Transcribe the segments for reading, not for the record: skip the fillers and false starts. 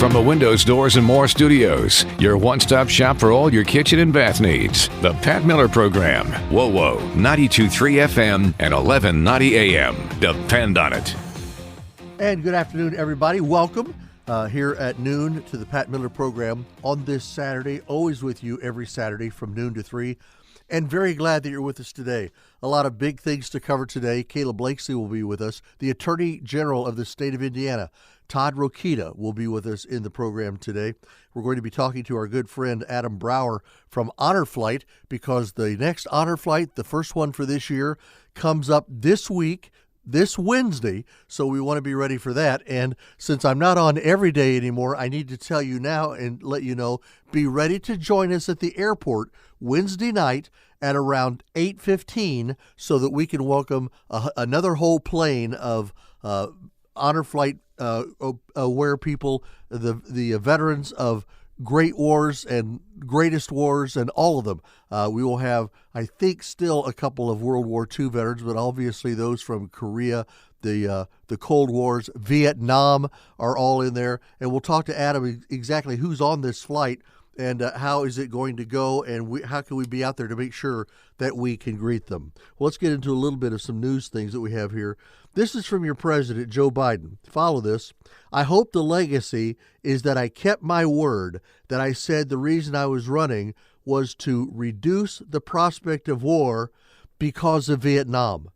From the Windows, Doors, and More Studios, your one-stop shop for all your kitchen and bath needs. The Pat Miller Program. WOWO, 92.3 FM and 1190 AM. Depend on it. And good afternoon, everybody. Welcome here at noon to the Pat Miller Program on this Saturday. Always with you every Saturday from noon to 3. And very glad that you're with us today. A lot of big things to cover today. Caleb Blakeslee will be with us. The Attorney General of the state of Indiana, Todd Rokita, will be with us in the program today. We're going to be talking to our good friend Adam Brower from Honor Flight, because the next Honor Flight, the first one for this year, comes up this week, this Wednesday, so we want to be ready for that. And since I'm not on every day anymore, I need to tell you now and let you know, be ready to join us at the airport Wednesday night at around 8:15 so that we can welcome another whole plane of Honor Flight aware people, the veterans of great wars and greatest wars and all of them. We will have, I think, still a couple of World War II veterans, but obviously those from Korea, the Cold Wars, Vietnam are all in there. And we'll talk to Adam exactly who's on this flight and how is it going to go, and how can we be out there to make sure that we can greet them. Well, let's get into a little bit of some news things that we have here. This is from your president, Joe Biden. Follow this. I hope the legacy is that I kept my word, that I said the reason I was running was to reduce the prospect of war because of Vietnam.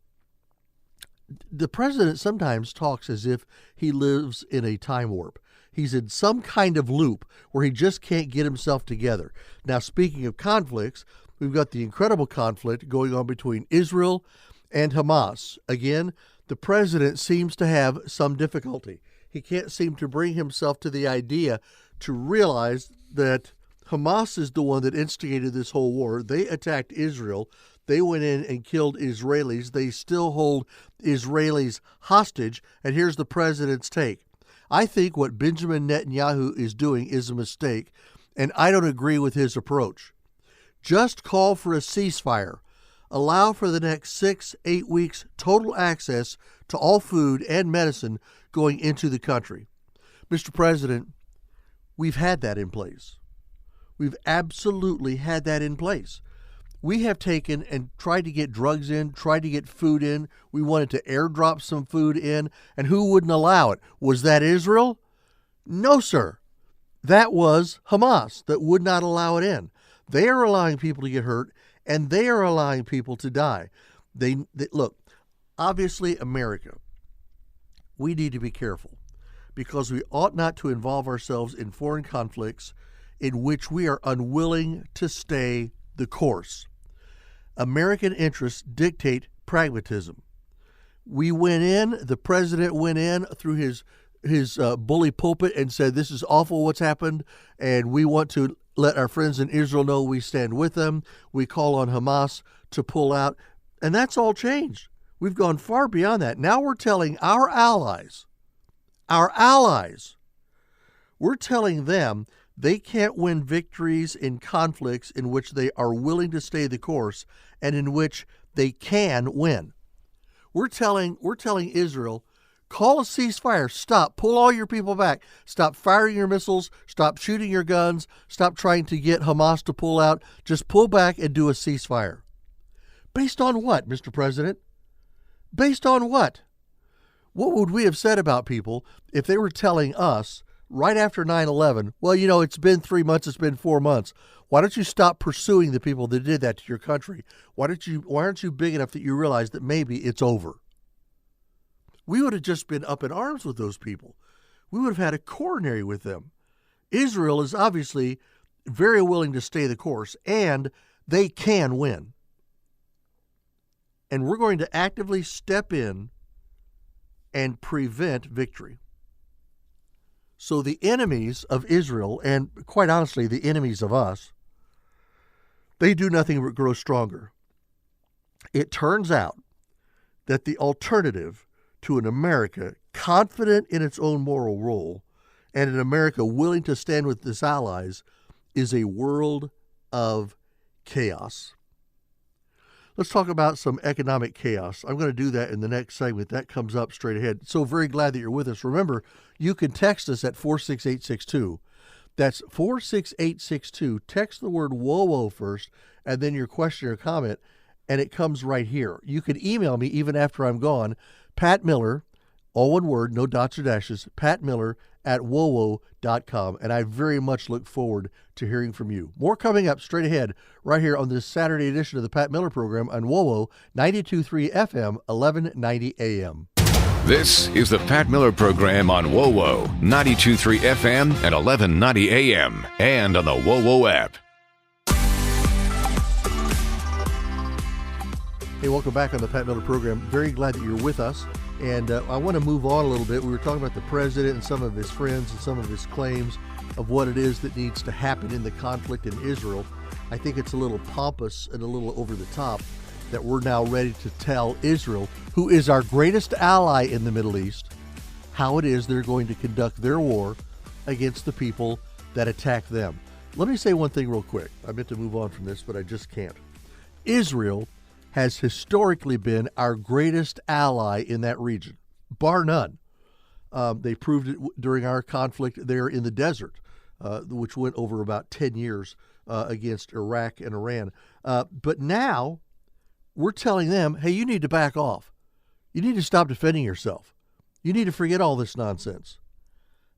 The president sometimes talks as if he lives in a time warp. He's in some kind of loop where he just can't get himself together. Now, speaking of conflicts, we've got the incredible conflict going on between Israel and Hamas. Again, the president seems to have some difficulty. He can't seem to bring himself to the idea to realize that Hamas is the one that instigated this whole war. They attacked Israel. They went in and killed Israelis. They still hold Israelis hostage. And here's the president's take. I think what Benjamin Netanyahu is doing is a mistake, and I don't agree with his approach. Just call for a ceasefire. Allow for the next 6-8 weeks total access to all food and medicine going into the country. Mr. President, we've had that in place. We've absolutely had that in place. We have taken and tried to get drugs in, tried to get food in. We wanted to airdrop some food in, and who wouldn't allow it? Was that Israel? No, sir. That was Hamas that would not allow it in. They are allowing people to get hurt, and they are allowing people to die. They look, obviously, America, we need to be careful because we ought not to involve ourselves in foreign conflicts in which we are unwilling to stay the course. American interests dictate pragmatism. We went in, the president went in through his bully pulpit and said, this is awful what's happened, and we want to let our friends in Israel know we stand with them. We call on Hamas to pull out, and that's all changed. We've gone far beyond that. Now we're telling our allies, we're telling them they can't win victories in conflicts in which they are willing to stay the course and in which they can win. We're telling Israel, call a ceasefire. Stop. Pull all your people back. Stop firing your missiles. Stop shooting your guns. Stop trying to get Hamas to pull out. Just pull back and do a ceasefire. Based on what, Mr. President? Based on what? What would we have said about people if they were telling us right after 9/11, well, you know, it's been 3 months, it's been 4 months. Why don't you stop pursuing the people that did that to your country? Why aren't you big enough that you realize that maybe it's over? We would have just been up in arms with those people. We would have had a coronary with them. Israel is obviously very willing to stay the course, and they can win. And we're going to actively step in and prevent victory. So the enemies of Israel, and quite honestly, the enemies of us, they do nothing but grow stronger. It turns out that the alternative to an America confident in its own moral role and an America willing to stand with its allies is a world of chaos. Let's talk about some economic chaos. I'm going to do that in the next segment. That comes up straight ahead. So very glad that you're with us. Remember, you can text us at 46862. That's 46862. Text the word WOWO first, and then your question or comment, and it comes right here. You can email me even after I'm gone, Pat Miller, all one word, no dots or dashes, Pat Miller at WOWO.com, and I very much look forward to hearing from you. More coming up straight ahead right here on this Saturday edition of the Pat Miller Program on WOWO 92.3 FM, 1190 AM. This is the Pat Miller Program on WOWO 92.3 FM and 1190 AM and on the WOWO app. Hey, welcome back on the Pat Miller Program. Very glad that you're with us. And I want to move on a little bit. We were talking about the president and some of his friends and some of his claims of what it is that needs to happen in the conflict in Israel. I think it's a little pompous and a little over the top that we're now ready to tell Israel, who is our greatest ally in the Middle East, how it is they're going to conduct their war against the people that attack them. Let me say one thing real quick. I meant to move on from this, but I just can't. Israel has historically been our greatest ally in that region, bar none. They proved it during our conflict there in the desert, which went over about 10 years against Iraq and Iran. But now we're telling them, hey, you need to back off. You need to stop defending yourself. You need to forget all this nonsense.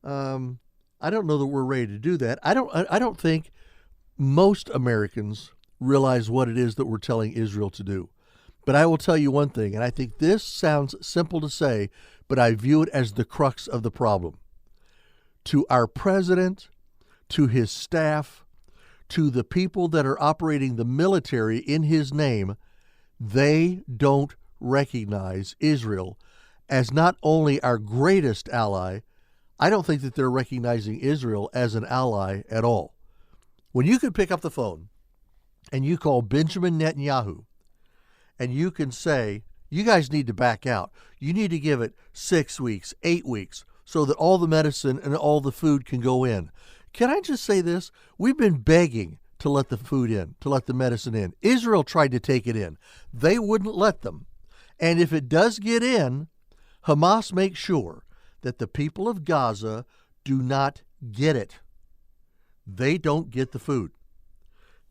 I don't know that we're ready to do that. I don't think most Americans realize what it is that we're telling Israel to do. But I will tell you one thing, and I think this sounds simple to say, but I view it as the crux of the problem. To our president, to his staff, to the people that are operating the military in his name, they don't recognize Israel as not only our greatest ally, I don't think that they're recognizing Israel as an ally at all. When you can pick up the phone and you call Benjamin Netanyahu and you can say, you guys need to back out. You need to give it 6 weeks, 8 weeks, so that all the medicine and all the food can go in. Can I just say this? We've been begging to let the food in, to let the medicine in. Israel tried to take it in. They wouldn't let them. And if it does get in, Hamas makes sure that the people of Gaza do not get it. They don't get the food.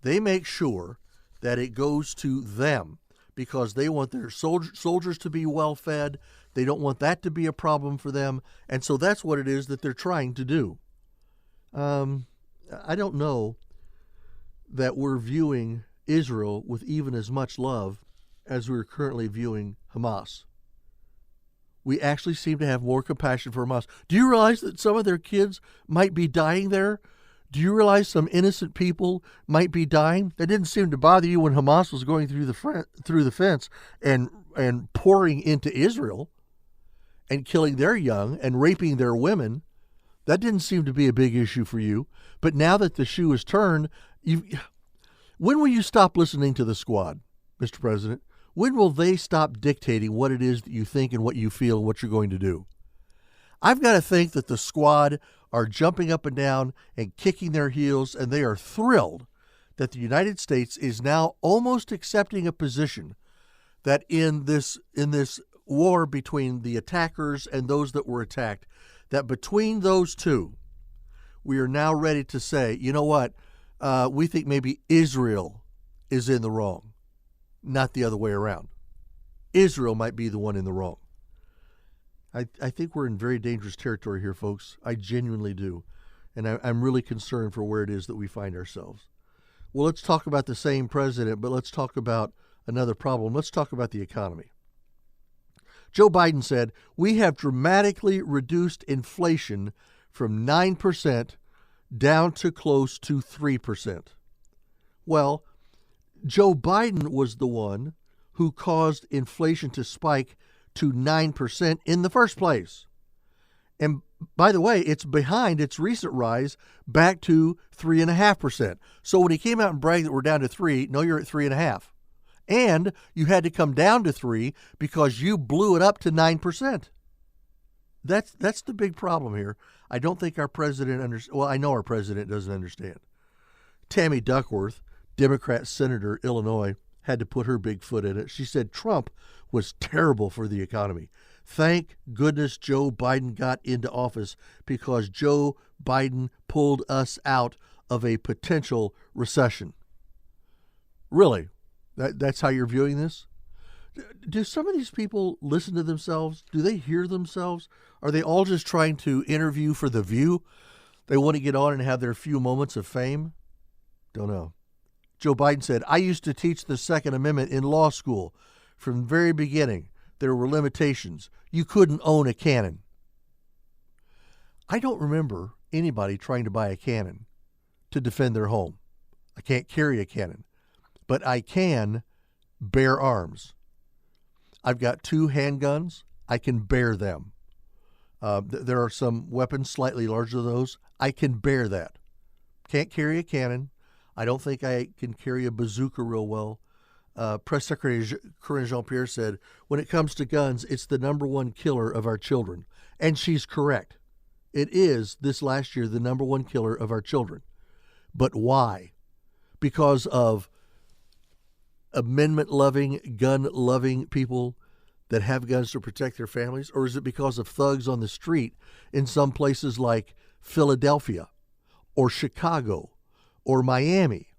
They make sure that it goes to them because they want their soldiers to be well fed. They don't want that to be a problem for them. And so that's what it is that they're trying to do. I don't know that we're viewing Israel with even as much love as we're currently viewing Hamas. We actually seem to have more compassion for Hamas. Do you realize that some of their kids might be dying there? Do you realize some innocent people might be dying? That didn't seem to bother you when Hamas was going through the fence and pouring into Israel and killing their young and raping their women. That didn't seem to be a big issue for you. But now that the shoe is turned, when will you stop listening to the squad, Mr. President? When will they stop dictating what it is that you think and what you feel and what you're going to do? I've got to think that the squad are jumping up and down and kicking their heels, and they are thrilled that the United States is now almost accepting a position that in this war between the attackers and those that were attacked, that between those two, we are now ready to say, you know what, we think maybe Israel is in the wrong, not the other way around. Israel might be the one in the wrong. I think we're in very dangerous territory here, folks. I genuinely do. And I'm really concerned for where it is that we find ourselves. Well, let's talk about the same president, but let's talk about another problem. Let's talk about the economy. Joe Biden said, we have dramatically reduced inflation from 9% down to close to 3%. Well, Joe Biden was the one who caused inflation to spike to 9% in the first place. And by the way, it's behind its recent rise back to 3.5%. So when he came out and bragged that we're down to 3, no, you're at 3.5. And you had to come down to 3 because you blew it up to 9%. That's the big problem here. I don't think our president well, I know our president doesn't understand. Tammy Duckworth, Democrat Senator, Illinois, had to put her big foot in it. She said Trump was terrible for the economy. Thank goodness Joe Biden got into office, because Joe Biden pulled us out of a potential recession. Really? That's how you're viewing this? Do some of these people listen to themselves? Do they hear themselves? Are they all just trying to interview for The View? They want to get on and have their few moments of fame? Don't know. Joe Biden said, I used to teach the Second Amendment in law school. From the very beginning, there were limitations. You couldn't own a cannon. I don't remember anybody trying to buy a cannon to defend their home. I can't carry a cannon, but I can bear arms. I've got 2 handguns. I can bear them. There are some weapons slightly larger than those. I can bear that. Can't carry a cannon. I don't think I can carry a bazooka real well. Press Secretary Karine Jean-Pierre said, when it comes to guns, it's the number one killer of our children. And she's correct. It is, this last year, the number one killer of our children. But why? Because of amendment-loving, gun-loving people that have guns to protect their families? Or is it because of thugs on the street in some places like Philadelphia or Chicago or Miami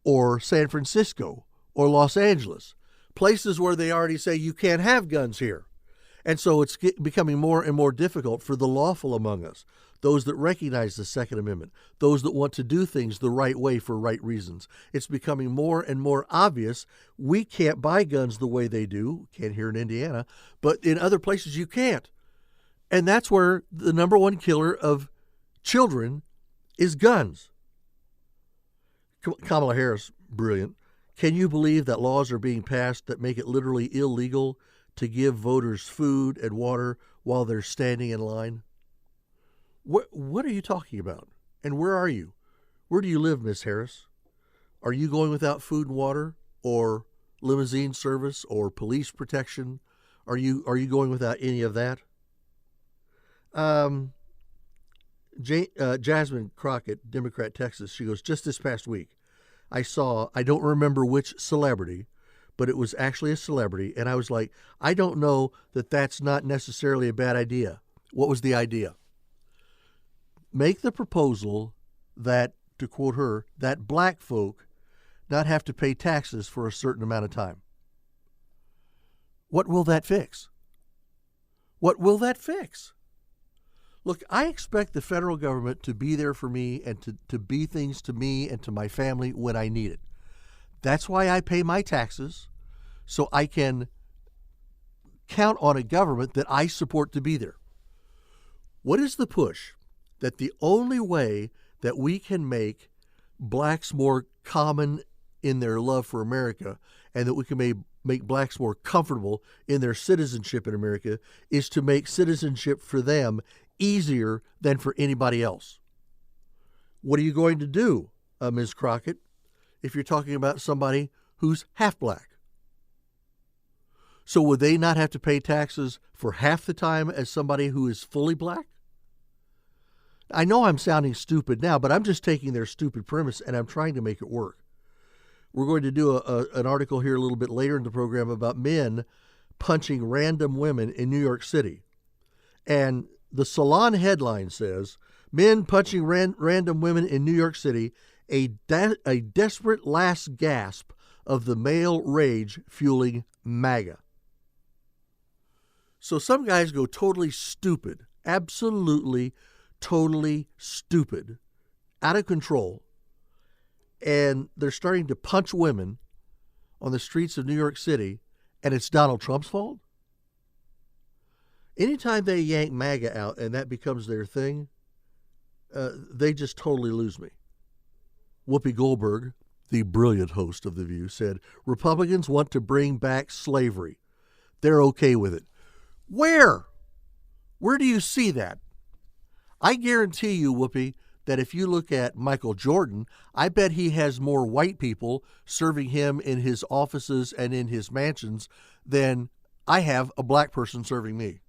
or San Francisco or Los Angeles, places where they already say you can't have guns here? And so it's becoming more and more difficult for the lawful among us, those that recognize the Second Amendment, those that want to do things the right way for right reasons. It's becoming more and more obvious we can't buy guns the way they do. Can't here in Indiana, but in other places you can't. And that's where the number one killer of children is guns. Kamala Harris, brilliant. Can you believe that laws are being passed that make it literally illegal to give voters food and water while they're standing in line? What are you talking about? And where are you? Where do you live, Miss Harris? Are you going without food and water, or limousine service, or police protection? Are you going without any of that? Jasmine Crockett, Democrat, Texas, she goes, just this past week, I don't remember which celebrity, but it was actually a celebrity, and I was like, I don't know that that's not necessarily a bad idea. What was the idea? Make the proposal that, to quote her, that black folk not have to pay taxes for a certain amount of time. What will that fix? What will that fix? Look, I expect the federal government to be there for me and to be things to me and to my family when I need it. That's why I pay my taxes, so I can count on a government that I support to be there. What is the push? That the only way that we can make blacks more common in their love for America, and that we can make blacks more comfortable in their citizenship in America, is to make citizenship for them easier than for anybody else. What are you going to do, Ms. Crockett, if you're talking about somebody who's half black? So would they not have to pay taxes for half the time as somebody who is fully black? I know I'm sounding stupid now, but I'm just taking their stupid premise and I'm trying to make it work. We're going to do an article here a little bit later in the program about men punching random women in New York City. And the Salon headline says, men punching random women in New York City, a desperate last gasp of the male rage fueling MAGA. So some guys go totally stupid, absolutely totally stupid, out of control, and they're starting to punch women on the streets of New York City, and it's Donald Trump's fault? Anytime they yank MAGA out and that becomes their thing, they just totally lose me. Whoopi Goldberg, the brilliant host of The View, said, Republicans want to bring back slavery. They're okay with it. Where? Where do you see that? I guarantee you, Whoopi, that if you look at Michael Jordan, I bet he has more white people serving him in his offices and in his mansions than I have a black person serving me.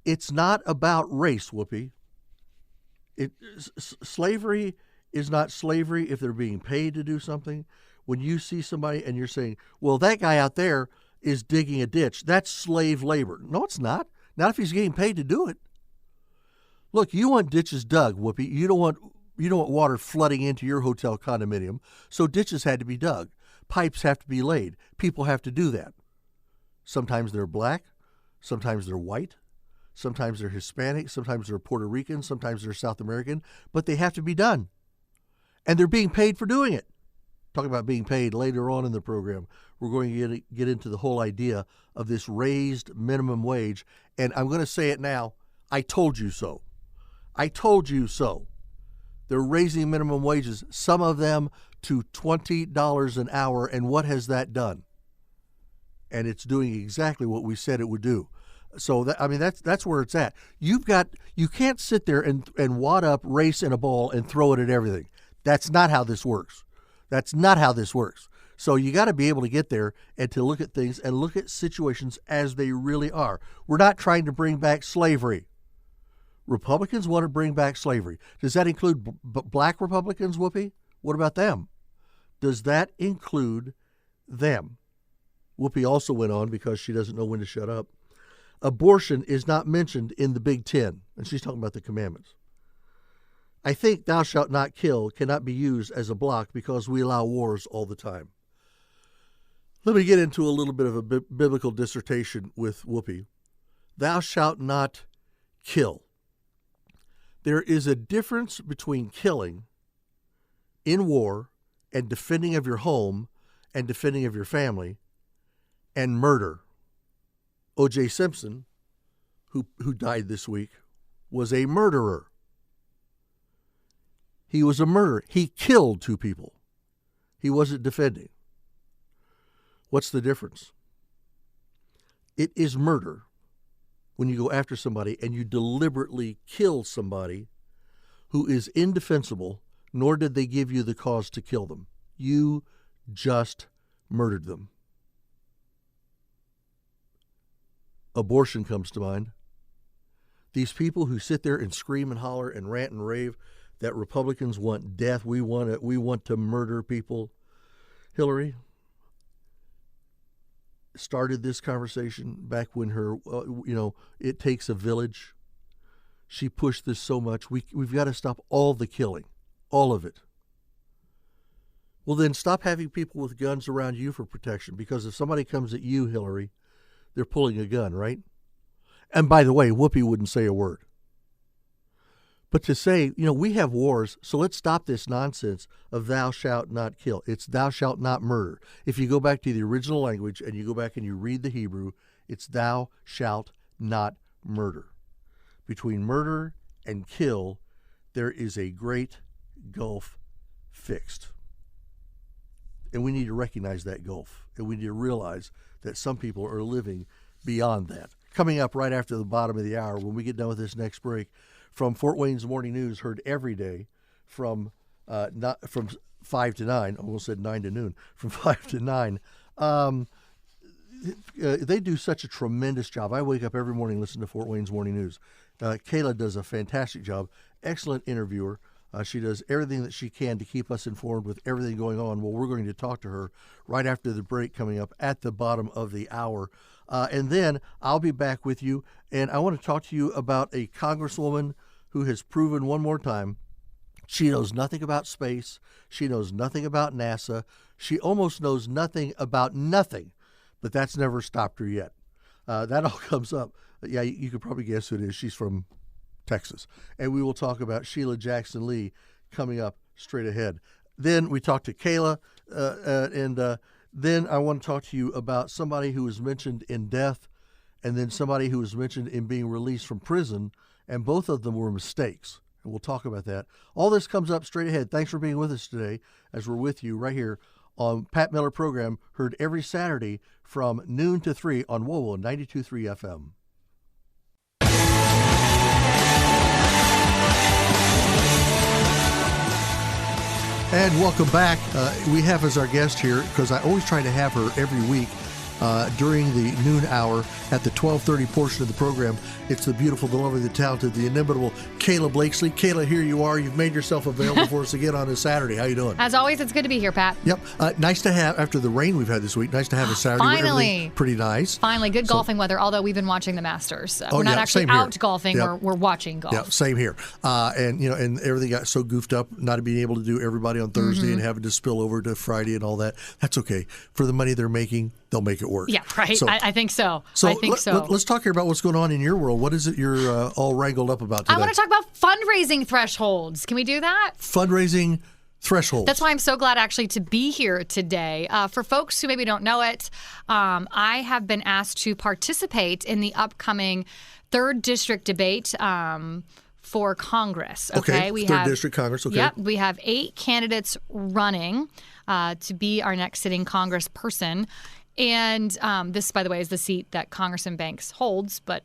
It's not about race, Whoopi. Slavery is not slavery if they're being paid to do something. when you see somebody and you're saying, well, that guy out there is digging a ditch, that's slave labor. No, it's not. Not if he's getting paid to do it. Look, you want ditches dug, Whoopi. You don't want water flooding into your hotel condominium, so ditches had to be dug. Pipes have to be laid. People have to do that. Sometimes they're black, sometimes they're white, sometimes they're Hispanic, sometimes they're Puerto Rican, sometimes they're South American, but they have to be done. And they're being paid for doing it. Talking about being paid later on in the program, we're going to get into the whole idea of this raised minimum wage. And I'm going to say it now. I told you so. I told you so. They're raising minimum wages, some of them to $20 an hour. And what has that done? And it's doing exactly what we said it would do. So that's where it's at. You can't sit there and wad up race in a ball and throw it at everything. That's not how this works. That's not how this works. So you got to be able to get there and to look at things and look at situations as they really are. We're not trying to bring back slavery. Republicans want to bring back slavery. Does that include black Republicans, Whoopi? What about them? Does that include them? Whoopi also went on, because she doesn't know when to shut up. Abortion is not mentioned in the Big Ten, and she's talking about the commandments. I think thou shalt not kill cannot be used as a block because we allow wars all the time. Let me get into a little bit of a biblical dissertation with Whoopi. Thou shalt not kill. There is a difference between killing in war and defending of your home and defending of your family and murder. O.J. Simpson, who died this week, was a murderer. He was a murderer. He killed two people. He wasn't defending. What's the difference? It is murder when you go after somebody and you deliberately kill somebody who is indefensible, nor did they give you the cause to kill them. You just murdered them. Abortion comes to mind. These people who sit there and scream and holler and rant and rave that Republicans want death, we want to murder people. Hillary started this conversation back when her, it takes a village. She pushed this so much. We've got to stop all the killing, all of it. Well, then stop having people with guns around you for protection, because if somebody comes at you, Hillary, they're pulling a gun, right? And by the way, Whoopi wouldn't say a word. But to say, we have wars, so let's stop this nonsense of thou shalt not kill. It's thou shalt not murder. If you go back to the original language and you go back and you read the Hebrew, it's thou shalt not murder. Between murder and kill, there is a great gulf fixed. And we need to recognize that gulf. And we need to realize that some people are living beyond that. Coming up right after the bottom of the hour, when we get done with this next break, from Fort Wayne's Morning News, heard every day from 5 to 9, almost said 9 to noon, from 5 to 9. They do such a tremendous job. I wake up every morning and listen to Fort Wayne's Morning News. Kayla does a fantastic job, excellent interviewer. She does everything that she can to keep us informed with everything going on. Well, we're going to talk to her right after the break coming up at the bottom of the hour. And then I'll be back with you, and I want to talk to you about a congresswoman who has proven one more time she knows nothing about space. She knows nothing about NASA. She almost knows nothing about nothing, but that's never stopped her yet. That all comes up. Yeah, you could probably guess who it is. She's from Texas. And we will talk about Sheila Jackson Lee coming up straight ahead. Then we talk to Kayla, and then I want to talk to you about somebody who was mentioned in death and then somebody who was mentioned in being released from prison, and both of them were mistakes. And we'll talk about that. All this comes up straight ahead. Thanks for being with us today as we're with you right here on Pat Miller Program, heard every Saturday from noon to 3 on WOWO 92.3 FM. And welcome back. We have as our guest here, because I always try to have her every week, during the noon hour at the 12:30 portion of the program. It's the beautiful, the lovely, the talented, the inimitable Kayla Blakesley. Kayla, here you are. You've made yourself available for us again on this Saturday. How you doing? As always, it's good to be here, Pat. Yep. Nice to have, after the rain we've had this week, nice to have a Saturday. Finally. Pretty nice. Finally, good golfing weather, although we've been watching the Masters. We're not actually out golfing. Yep. We're watching golf. Yeah, same here. And everything got so goofed up, not being able to do everybody on Thursday and having to spill over to Friday and all that. That's okay. For the money they're making, they'll make it work. Yeah, right. So, I think so. Let's talk here about what's going on in your world. What is it you're all wrangled up about today? I want to talk about fundraising thresholds. Can we do that? Fundraising thresholds. That's why I'm so glad actually to be here today. For folks who maybe don't know it, I have been asked to participate in the upcoming 3rd District debate for Congress. Okay, we have 3rd District Congress. Okay. Yep, we have 8 candidates running to be our next sitting Congress person. And this, by the way, is the seat that Congressman Banks holds, but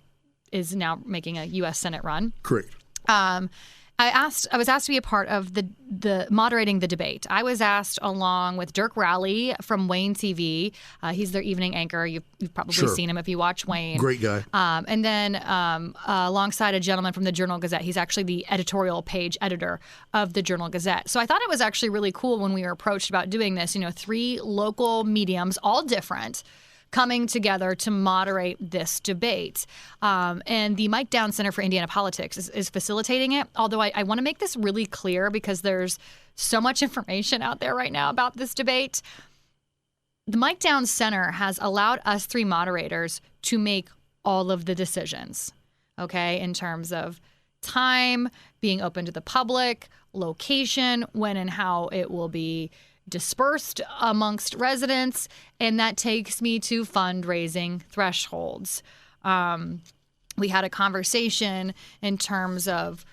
is now making a U.S. Senate run. Correct. I was asked to be a part of the moderating the debate. I was asked along with Dirk Rowley from Wayne TV. He's their evening anchor. You've probably seen him if you watch Wayne. Great guy. And then alongside a gentleman from the Journal-Gazette. He's actually the editorial page editor of the Journal-Gazette. So I thought it was actually really cool when we were approached about doing this. 3 local mediums, all different, coming together to moderate this debate. And the Mike Downs Center for Indiana Politics is facilitating it. Although I want to make this really clear because there's so much information out there right now about this debate. The Mike Downs Center has allowed us 3 moderators to make all of the decisions, okay, in terms of time, being open to the public, location, when and how it will be dispersed amongst residents, and that takes me to fundraising thresholds. We had a conversation in terms of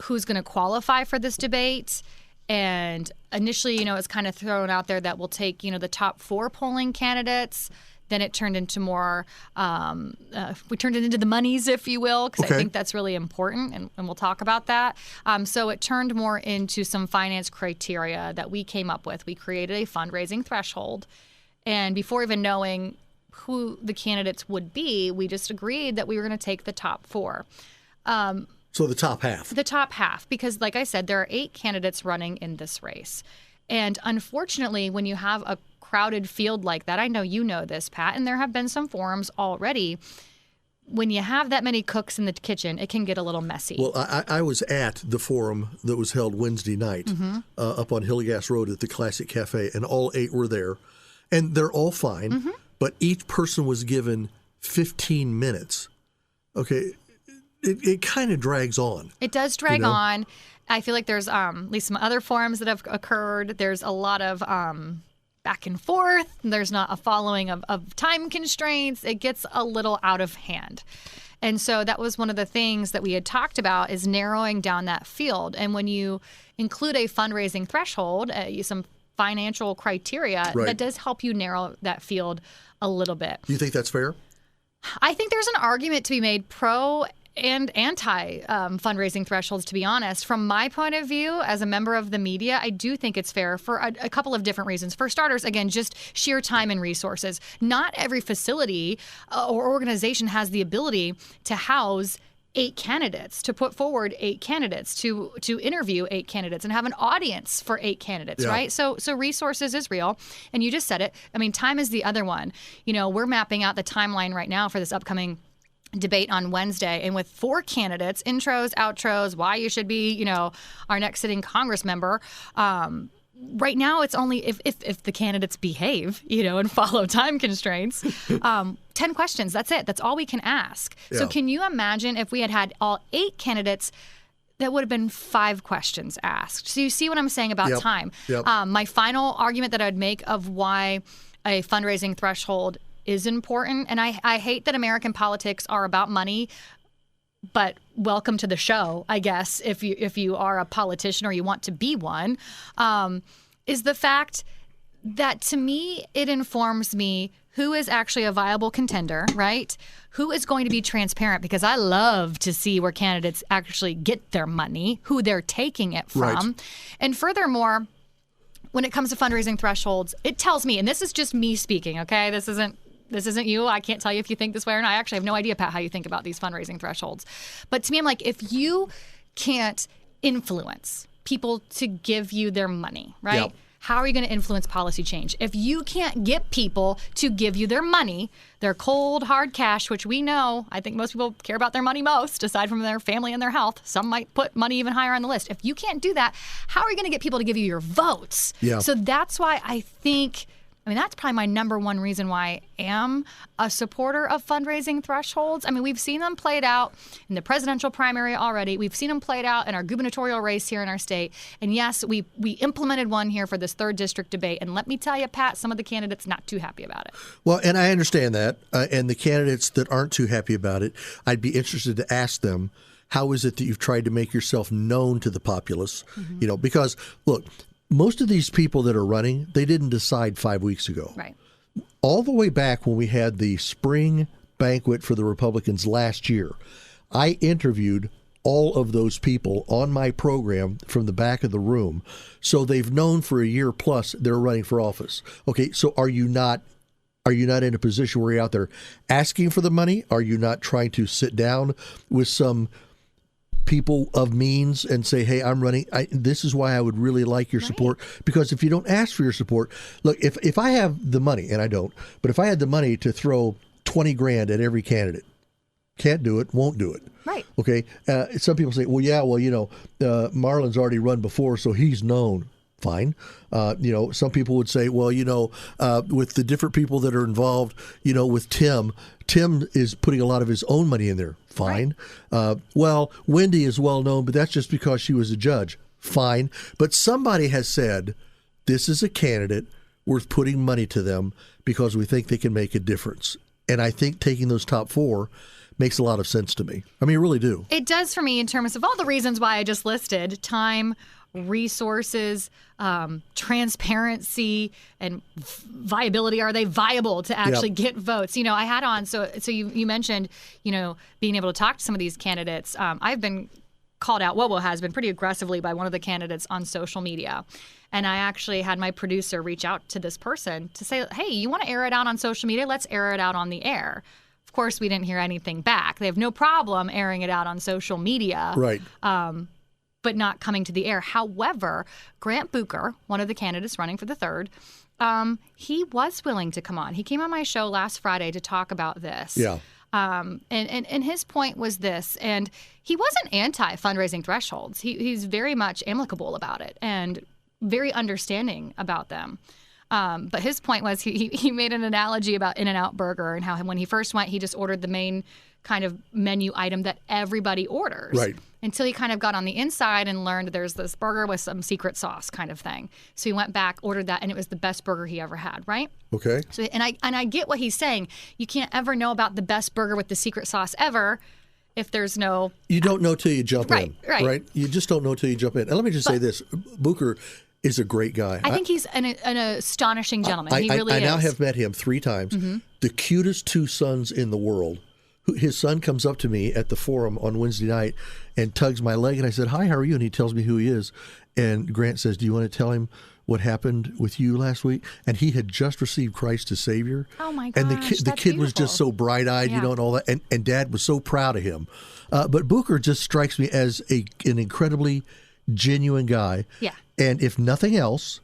who's going to qualify for this debate, and initially, it's kind of thrown out there that we'll take, the top 4 polling candidates. Then it turned into more, we turned it into the monies, if you will, because I think that's really important, and we'll talk about that. So it turned more into some finance criteria that we came up with. We created a fundraising threshold, and before even knowing who the candidates would be, we just agreed that we were going to take the top 4. So the top half. The top half, because like I said, there are 8 candidates running in this race. And unfortunately, when you have a crowded field like that, I know you know this, Pat, and there have been some forums already. When you have that many cooks in the kitchen, it can get a little messy. Well, I was at the forum that was held Wednesday night up on Hillegas Road at the Classic Cafe, and all 8 were there. And they're all fine, but each person was given 15 minutes. Okay, it kind of drags on. It does drag on. I feel like there's at least some other forums that have occurred. There's a lot of back and forth. There's not a following of time constraints. It gets a little out of hand. And so that was one of the things that we had talked about, is narrowing down that field. And when you include a fundraising threshold, some financial criteria, that does help you narrow that field a little bit. Do you think that's fair? I think there's an argument to be made pro and anti fundraising thresholds, to be honest. From my point of view, as a member of the media, I do think it's fair for a couple of different reasons. For starters, again, just sheer time and resources. Not every facility or organization has the ability to house 8 candidates, to put forward 8 candidates, to interview 8 candidates and have an audience for 8 candidates, right? So resources is real. And you just said it. I mean, time is the other one. We're mapping out the timeline right now for this upcoming debate on Wednesday, and with 4 candidates, intros, outros, why you should be, our next sitting Congress member. Right now, it's only if the candidates behave, and follow time constraints. 10 questions. That's it. That's all we can ask. Yeah. So can you imagine if we had all 8 candidates? That would have been 5 questions asked. So you see what I'm saying about time. Yep. My final argument that I'd make of why a fundraising threshold is important, and I hate that American politics are about money, but welcome to the show, I guess, if you are a politician or you want to be one, is the fact that, to me, it informs me who is actually a viable contender, right? Who is going to be transparent, because I love to see where candidates actually get their money, who they're taking it from. Right. And furthermore, when it comes to fundraising thresholds, it tells me, and this is just me speaking, okay? This isn't this isn't you. I can't tell you if you think this way or not. I actually have no idea, Pat, how you think about these fundraising thresholds. But to me, I'm like, if you can't influence people to give you their money, right? Yep. How are you going to influence policy change? If you can't get people to give you their money, their cold, hard cash, which we know, I think most people care about their money most, aside from their family and their health. Some might put money even higher on the list. If you can't do that, how are you going to get people to give you your votes? Yeah. So that's why I think, that's probably my number one reason why I am a supporter of fundraising thresholds. We've seen them played out in the presidential primary already. We've seen them played out in our gubernatorial race here in our state. And yes, we implemented one here for this 3rd district debate. And let me tell you, Pat, some of the candidates not too happy about it. Well, and I understand that. And the candidates that aren't too happy about it, I'd be interested to ask them, how is it that you've tried to make yourself known to the populace? Mm-hmm. Because, look, most of these people that are running, they didn't decide 5 weeks ago. Right. All the way back when we had the spring banquet for the Republicans last year, I interviewed all of those people on my program from the back of the room. So they've known for a year plus they're running for office. Okay, so are you not in a position where you're out there asking for the money? Are you not trying to sit down with some people of means and say, hey, I'm running. This is why I would really like your support. Because if you don't ask for your support, look, if I have the money, and I don't, but if I had the money to throw $20,000 at every candidate, can't do it, won't do it. Right. Okay. Some people say, Marlon's already run before, so he's known. Fine. Some people would say, well, with the different people that are involved, with Tim is putting a lot of his own money in there. Fine. Right. Wendy is well known, but that's just because she was a judge. Fine. But somebody has said, this is a candidate worth putting money to them because we think they can make a difference. And I think taking those top 4 makes a lot of sense to me. I really do. It does for me in terms of all the reasons why I just listed: time, resources, transparency, and viability. Are they viable to actually get votes? I had on, so you mentioned, being able to talk to some of these candidates. I've been called out, WOWO has been pretty aggressively by one of the candidates on social media. And I actually had my producer reach out to this person to say, hey, you want to air it out on social media? Let's air it out on the air. Of course, we didn't hear anything back. They have no problem airing it out on social media. Right. But not coming to the air. However, Grant Booker, one of the candidates running for the 3rd, he was willing to come on. He came on my show last Friday to talk about this. Yeah. And his point was this, and he wasn't anti-fundraising thresholds. He's very much amicable about it and very understanding about them. But his point was he made an analogy about In-N-Out Burger and how when he first went, he just ordered the main kind of menu item that everybody orders. Right. Until he kind of got on the inside and learned there's this burger with some secret sauce kind of thing. So he went back, ordered that, and it was the best burger he ever had, right? Okay. So and I get what he's saying. You can't ever know about the best burger with the secret sauce ever if there's no... You don't know till you jump in. Right. You just don't know till you jump in. And let me just say this. Booker is a great guy. I think he's an astonishing gentleman. He really is. I now have met him 3 times. Mm-hmm. The cutest 2 sons in the world. His son comes up to me at the forum on Wednesday night and tugs my leg. And I said, hi, how are you? And he tells me who he is. And Grant says, do you want to tell him what happened with you last week? And he had just received Christ as Savior. Oh, my gosh. And the kid was just so bright-eyed, and all that. And Dad was so proud of him. But Booker just strikes me as an incredibly genuine guy. Yeah. And if nothing else,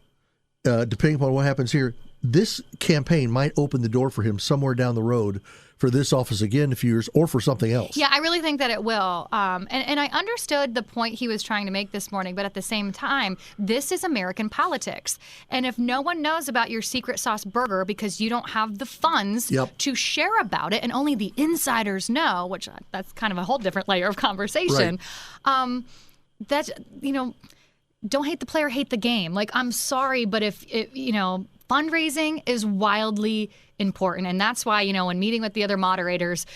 depending upon what happens here, this campaign might open the door for him somewhere down the road for this office again in a few years, or for something else. Yeah, I really think that it will. And I understood the point he was trying to make this morning, but at the same time, this is American politics. And if no one knows about your secret sauce burger because you don't have the funds to share about it, and only the insiders know, which that's kind of a whole different layer of conversation, that's, don't hate the player, hate the game. Like, I'm sorry, but if fundraising is wildly important. And that's why, when meeting with the other moderators,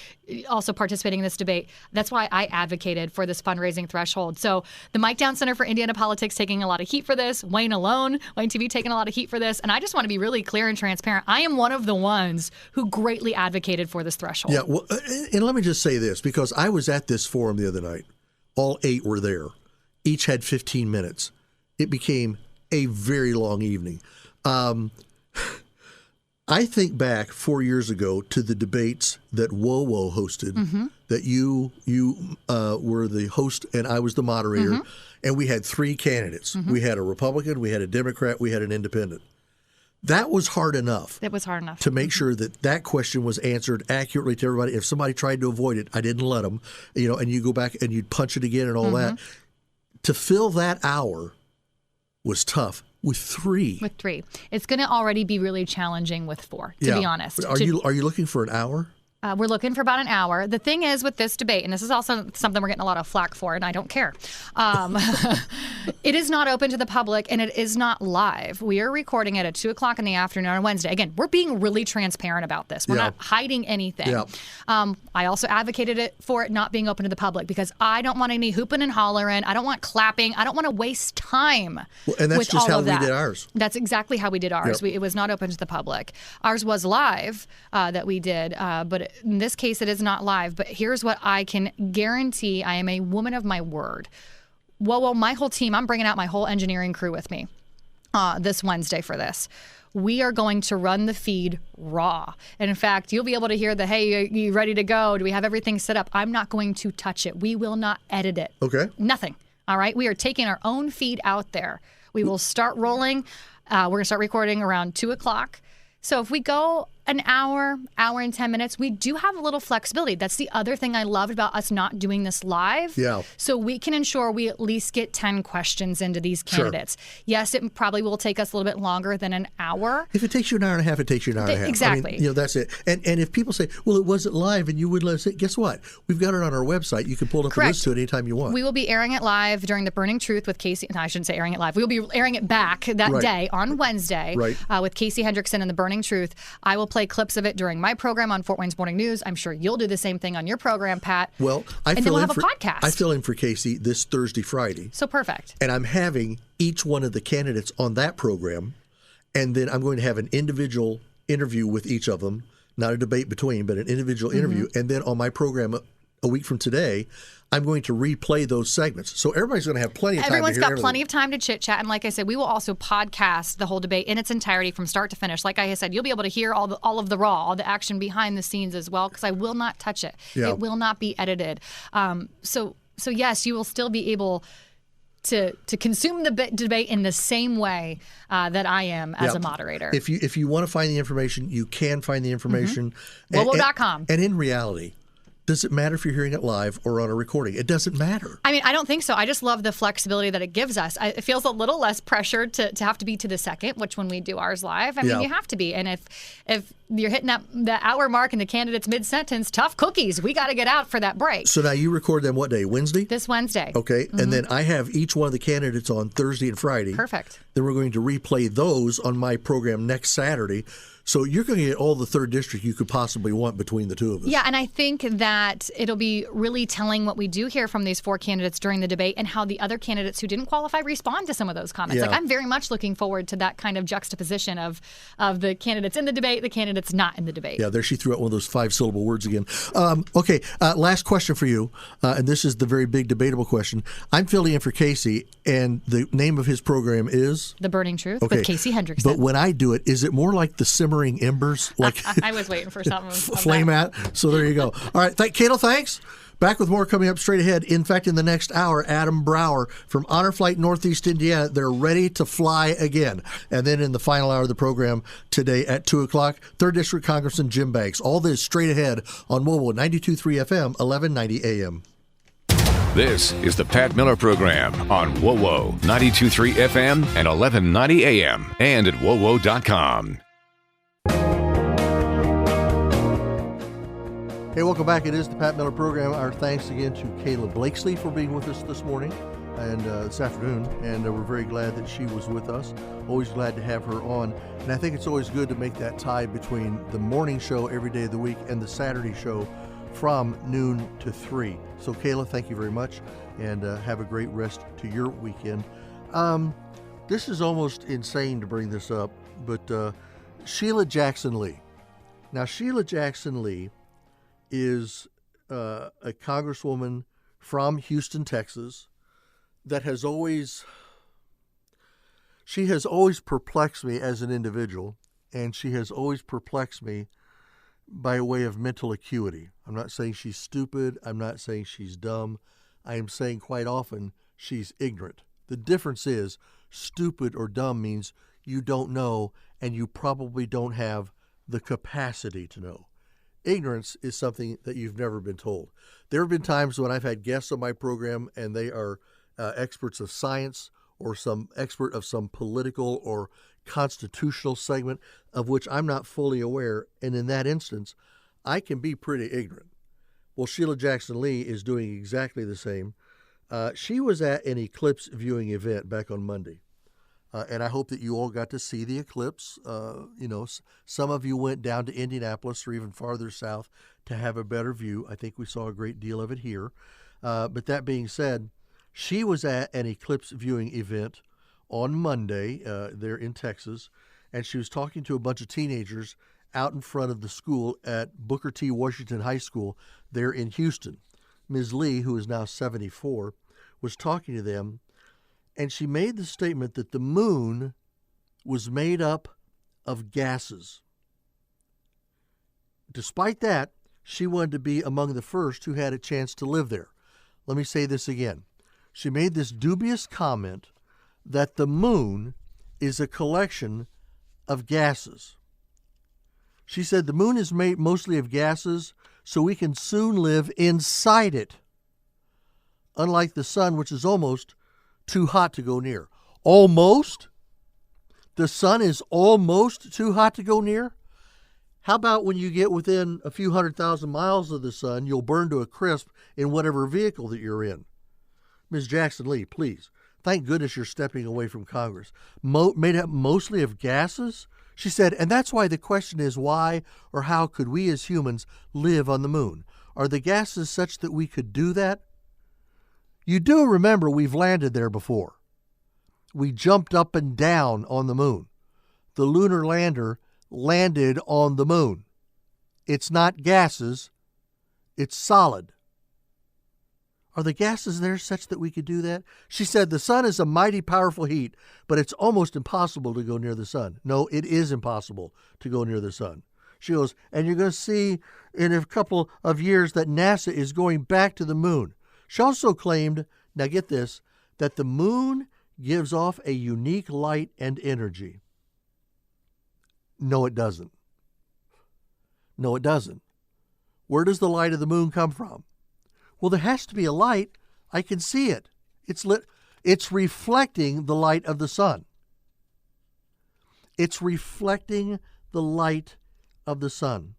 also participating in this debate, that's why I advocated for this fundraising threshold. So the Mike Down Center for Indiana Politics taking a lot of heat for this, Wayne TV taking a lot of heat for this. And I just want to be really clear and transparent. I am one of the ones who greatly advocated for this threshold. Yeah, well, and let me just say this, because I was at this forum the other night. All 8 were there. Each had 15 minutes. It became a very long evening. I think back 4 years ago to the debates that WoWo hosted, that you were the host and I was the moderator, and we had 3 candidates. We had a Republican, we had a Democrat, we had an independent. That was hard enough. It was hard enough to make sure that that question was answered accurately to everybody. If somebody tried to avoid it, I didn't let them. And you go back and you'd punch it again and all that. To fill that hour was tough. With 3. With 3. It's going to already be really challenging with 4, to be honest. Are you looking for an hour? We're looking for about an hour. The thing is with this debate, and this is also something we're getting a lot of flack for, and I don't care. It is not open to the public, and it is not live. We are recording it at 2 o'clock in the afternoon on Wednesday. Again, we're being really transparent about this. We're not hiding anything. I also advocated for it not being open to the public because I don't want any hooping and hollering. I don't want clapping. I don't want to waste time. Well, and that's just how we did ours. That's exactly how we did ours. It was not open to the public. Ours was live that we did, but in this case, it is not live. But here's what I can guarantee. I am a woman of my word. Well, my whole team, I'm bringing out my whole engineering crew with me this Wednesday for this. We are going to run the feed raw. And in fact, you'll be able to hear the, hey, you ready to go? Do we have everything set up? I'm not going to touch it. We will not edit it. Okay. Nothing. All right. We are taking our own feed out there. We will start rolling. We're going to start recording around 2 o'clock. So if we go an hour and 10 minutes, we do have a little flexibility. That's the other thing I loved about us not doing this live. Yeah. So we can ensure we at least get 10 questions into these candidates. Sure. Yes, it probably will take us a little bit longer than an hour. If it takes you an hour and a half, it takes you an hour and a half. Exactly. I mean, that's it. And if people say, well, it wasn't live and you would let us say, guess what? We've got it on our website. You can pull it up and listen to it anytime you want. We will be airing it live during the Burning Truth with Casey. No, I shouldn't say airing it live. We will be airing it back that day on Wednesday with Casey Hendrickson and the Burning Truth. I will play clips of it during my program on Fort Wayne's Morning News. I'm sure you'll do the same thing on your program, Pat. Well, and then we'll have a podcast. I fill in for Casey this Thursday, Friday. So perfect. And I'm having each one of the candidates on that program, and then I'm going to have an individual interview with each of them, not a debate between, but an individual interview. And then on my program a week from today, I'm going to replay those segments. So everybody's going to have plenty of time to hear everything. Everyone's got plenty of time to chit-chat. And like I said, we will also podcast the whole debate in its entirety from start to finish. Like I said, you'll be able to hear all of the raw, all the action behind the scenes as well, because I will not touch it. Yeah. It will not be edited. So yes, you will still be able to consume the debate in the same way that I am as a moderator. If you want to find the information, you can find the information. WoWo.com. And in reality, does it matter if you're hearing it live or on a recording? It doesn't matter. I mean, I don't think so. I just love the flexibility that it gives us. It feels a little less pressure to have to be to the second, which when we do ours live, I mean, you have to be. And if you're hitting the hour mark and the candidate's mid-sentence, tough cookies. We got to get out for that break. So now you record them what day? Wednesday? This Wednesday. Okay. And then I have each one of the candidates on Thursday and Friday. Perfect. Then we're going to replay those on my program next Saturday. So you're going to get all the 3rd district you could possibly want between the two of us. Yeah, and I think that it'll be really telling what we do hear from these 4 candidates during the debate and how the other candidates who didn't qualify respond to some of those comments. Yeah. Like I'm very much looking forward to that kind of juxtaposition of the candidates in the debate, the candidates not in the debate. Yeah, there she threw out one of those 5-syllable words again. Okay, last question for you, and this is the very big debatable question. I'm filling in for Casey, and the name of his program is? The Burning Truth with Casey Hendrickson. But when I do it, is it more like the simmering embers? Like I was waiting for something. Flame out. So there you go. All right, Cato, thanks. Back with more coming up straight ahead. In fact, in the next hour, Adam Brower from Honor Flight Northeast Indiana. They're ready to fly again. And then in the final hour of the program today at 2 o'clock, 3rd District Congressman Jim Banks. All this straight ahead on WoWo 92.3 FM, 1190 AM. This is the Pat Miller Program on WoWo 92.3 FM and 1190 AM and at WoWo.com. Hey, welcome back. It is the Pat Miller Program. Our thanks again to Kayla Blakesley for being with us this morning and this afternoon, and we're very glad that she was with us. Always glad to have her on, and I think it's always good to make that tie between the morning show every day of the week and the Saturday show from noon to 3. So, Kayla, thank you very much, and have a great rest to your weekend. This is almost insane to bring this up, but Sheila Jackson Lee. Now, Sheila Jackson Lee is a congresswoman from Houston, Texas, that has always perplexed me as an individual. and she has always perplexed me by way of mental acuity. I'm not saying she's stupid. I'm not saying she's dumb. I am saying quite often she's ignorant. The difference is stupid or dumb means you don't know, and you probably don't have the capacity to know. Ignorance is something that you've never been told. There have been times when I've had guests on my program and they are experts of science or some expert of some political or constitutional segment of which I'm not fully aware, and in that instance, I can be pretty ignorant. Well, Sheila Jackson Lee is doing exactly the same. She was at an eclipse viewing event back on Monday. And I hope that you all got to see the eclipse. Some of you went down to Indianapolis or even farther south to have a better view. I think we saw a great deal of it here. But that being said, she was at an eclipse viewing event on Monday there in Texas, and she was talking to a bunch of teenagers out in front of the school at Booker T. Washington High School there in Houston. Ms. Lee, who is now 74, was talking to them, and she made the statement that the moon was made up of gases. Despite that, she wanted to be among the first who had a chance to live there. Let me say this again. She made this dubious comment that the moon is a collection of gases. She said the moon is made mostly of gases, so we can soon live inside it, unlike the sun, which is almost too hot to go near. Almost? The sun is almost too hot to go near? How about when you get within a few 100,000 miles of the sun, you'll burn to a crisp in whatever vehicle that you're in? Ms. Jackson Lee, please. Thank goodness you're stepping away from Congress. Made up mostly of gases? She said, and that's why the question is why or how could we as humans live on the moon? Are the gases such that we could do that? You do remember we've landed there before. We jumped up and down on the moon. The lunar lander landed on the moon. It's not gases, it's solid. Are the gases there such that we could do that? She said the sun is a mighty powerful heat, but it's almost impossible to go near the sun. No, it is impossible to go near the sun. She goes, and you're going to see in a couple of years that NASA is going back to the moon. She also claimed, now get this, that the moon gives off a unique light and energy. No, it doesn't. No, it doesn't. Where does the light of the moon come from? Well, there has to be a light. I can see it. It's lit. It's reflecting the light of the sun. It's reflecting the light of the sun.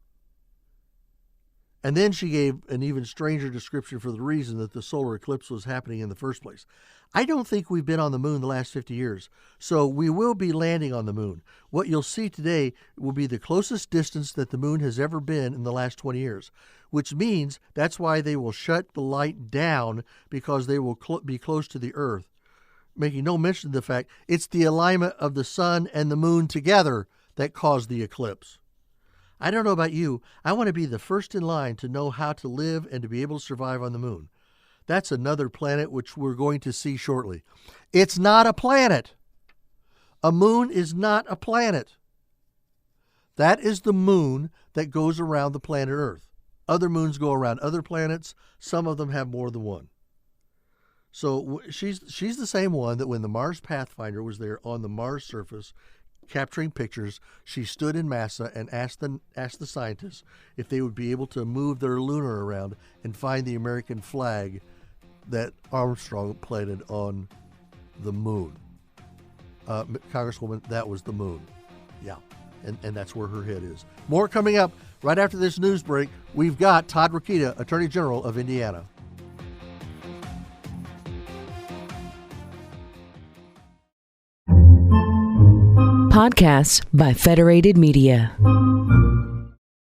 And then she gave an even stranger description for the reason that the solar eclipse was happening in the first place. I don't think we've been on the moon the last 50 years, so we will be landing on the moon. What you'll see today will be the closest distance that the moon has ever been in the last 20 years, which means that's why they will shut the light down, because they will be close to the Earth, making no mention of the fact it's the alignment of the sun and the moon together that caused the eclipse. I don't know about you. I want to be the first in line to know how to live and to be able to survive on the moon. That's another planet which we're going to see shortly. It's not a planet. A moon is not a planet. That is the moon that goes around the planet Earth. Other moons go around other planets. Some of them have more than one. So she's the same one that when the Mars Pathfinder was there on the Mars surface capturing pictures, she stood in NASA and asked the scientists if they would be able to move their lunar around and find the American flag that Armstrong planted on the moon. Congresswoman, that was the moon. Yeah, and that's where her head is. More coming up right after this news break. We've got Todd Rokita, Attorney General of Indiana. Podcasts by Federated Media.